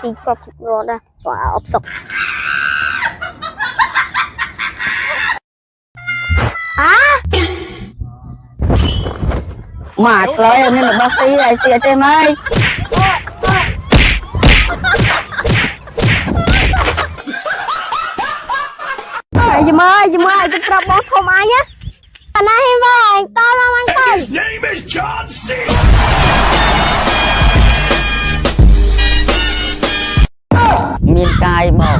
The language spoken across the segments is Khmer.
ស៊ីគ្រប់រត់ណាបើអបសុកមកឆ្លើយមានរបស់ស៊ីឲ្យស៊ីអត់ទេម៉េចយម៉ាយទៅប្រាប់បងធំអញណាអាណាហេវ៉ាអញតមកអញទៅ His name is John C. មានកាយបង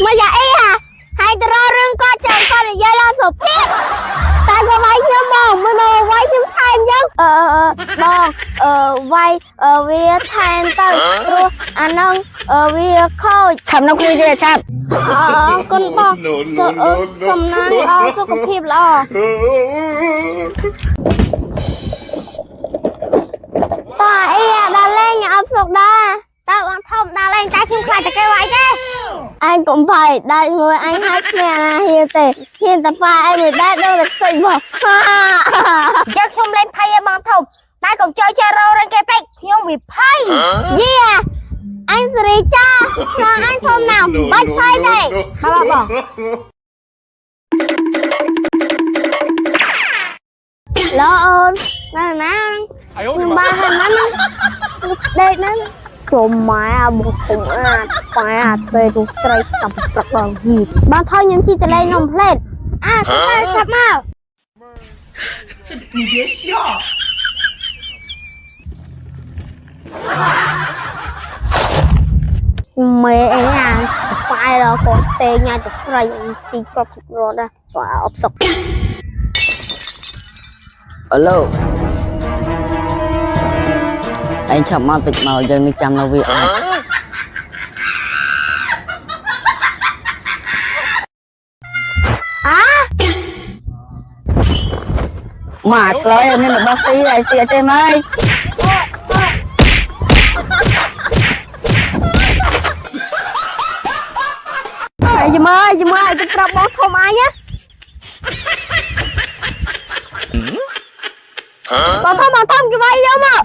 មកយ៉ាអីហ่ะហើយទៅរករឿងគាត់ចាំគាត់និយាយឡើងសុភាពតែក៏វាយខ្ញុំបងមិនមកវាយខ្ញុំថែមអញ្ចឹងបងវាយវាថែមទៅព្រោះអានឹងវាខូចឆាប់នៅគ្នាទេឆាប់អរគុណបងសំណាងល្អសុខភាពល្អតើអីដល់លេងអបសុកដែរតើបងធំដល់លេងតែខ្ញុំខ្លាចតែគេវាយទេអញកុំភ័យដាច់មួយអញហើយគ្មានអាហ៊ានទេហ៊ានតែប៉ាអីមិនដែរដូចតែខ្ទេចមកយកខ្ញុំលេងភ័យឯងបងធំតែកុំចូលchơiរោរឿងគេពេកខ្ញុំវាភ័យយីអញសេរីចាថាអញធំណាស់បាច់ភ័យទេបងឡអូនណាបានហើយណាដេកណាចូលម៉ែបងធំប៉ែទៅទូត្រីតាមប្រឹកដល់ហ៊ីបានថយខ្ញុំជីតលេងនំផ្លេតទៅចាប់មក你别笑。មេអីប៉ែដល់កូនទេញ៉ាំទៅស្រីស៊ីគ្រប់រត់ណាបើអបសុកអូឡូអញចាំមកតិចមកយើងនឹងចាំនៅវាអត់មកឆ្លើយមានរបស់ស៊ីឲ្យស៊ីអត់ទេម៉េចយម៉ាយទៅប្រាប់បងធំអញណាបងធំគេវាយយកមក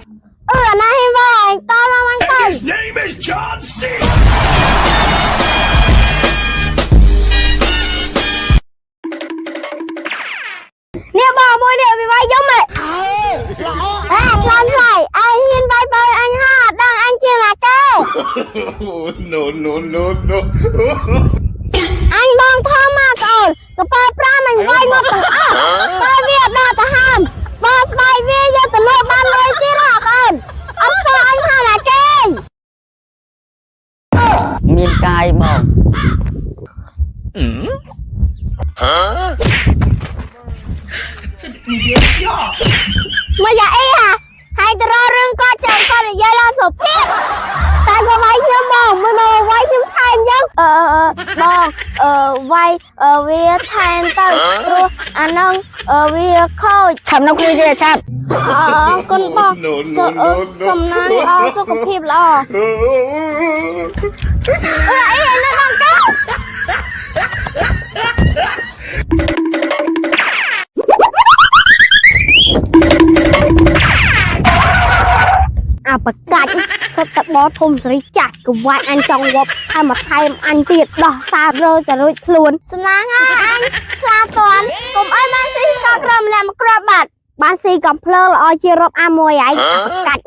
អាណាហេវ៉ាអញតមកអញទៅ His name is John C. នេះបងមួយនេះវាវាយយកមកខ្លាំងខ្លាយអញហ៊ានវាយបើអញហាដឹងអញជាណាគេ No. អញបងធំមកកូនកប៉ាល់5អញវាយមកទាំងអស់បើវាដល់ទៅហាមបើស្បែកវាយកទៅលក់បានលុយទៀតហ៎កូនអត់ស្គាល់អញថាណាគេមានកាយបង你别笑。មកយ៉ាអីហ่ะហើយទៅរករឿងគាត់ចាំគាត់និយាយឡើងសុភាពតែក៏វាយខ្ញុំបងមិនមកវាយខ្ញុំថែមអញ្ចឹងបងវាយវាថែមទៅព្រោះអានឹងវាខូចឆាប់នៅគ្នាទេឆាប់អរគុណបងសំណាងល្អសុខភាពល្អអីនៅដល់កោប្រកាច់សុទ្ធតែបោធំសេរីចាស់ក៏វាយអញចង់វប់ហើយមកថែមអញទៀតដោះសាររើទៅរួចខ្លួនសំណាងហើយអញឆ្លាតតាន់កុំអីបានស៊ីក៏ក្រំម្នាក់មកក្របបាត់បានស៊ីកំភ្លើល្អជារាប់អាមួយហើយប្រកាច់